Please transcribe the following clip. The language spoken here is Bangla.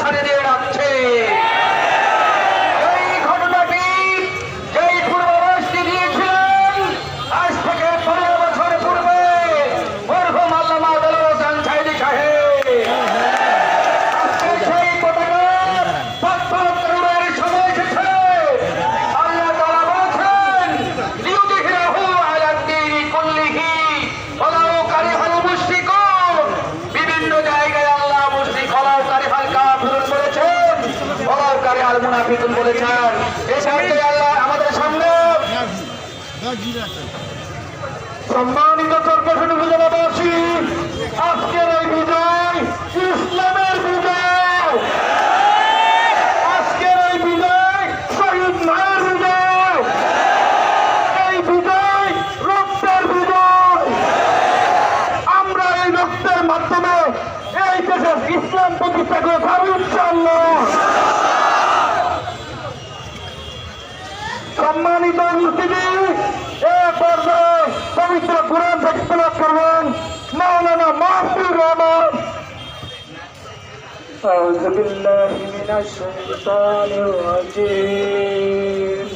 ছাড়িয়ে দিয়ে রাখছে। এই ঘটনাটি যেই পূর্বাভাসটি দিয়েছিলেন আজ থেকে 15 বছর পূর্বে মরহুম আল্লামা দেলোয়ার হোসেন সাঈদী সাহেব, আজকে সেই পতাকার পথ-প্রদর্শনের সময় এসেছে। আল্লাহ তাআলা বলেছেন লিইউযহিরাহু আলা দ্দীনি কুল্লিহি ওয়ালাউ কারিহাল মুশরিকুন। বিভিন্ন জায়গায় আল্লাহ মুশরিক ওয়ালাউ কারিহাল কাফিরুন বলেছেন, ওয়ালাউ কারিহাল মুনাফিকুন বলেছেন। এই সাথে আল্লাহ আমাদের সামনে সম্মানিত চরপেশন উপজেলাবাসী, আজকের এই বিজয় ইসলামের বিজয়, আজকের এই বিজয় শহীদ মায়ের বিজয়, এই বিজয় রক্তের বিজয়। আমরা এই রক্তের মাধ্যমে এই দেশের ইসলাম প্রতিষ্ঠা করে থাকবো ইনশাআল্লাহ। সম্মানিত উপস্থিতি, এ পর্যায়ে পবিত্র কুরআন থেকে তেলাওয়াত করবেন মাওলানা মাহফুজুর রহমান। আউযু বিল্লাহি মিনাশ শাইতানির রাজীম।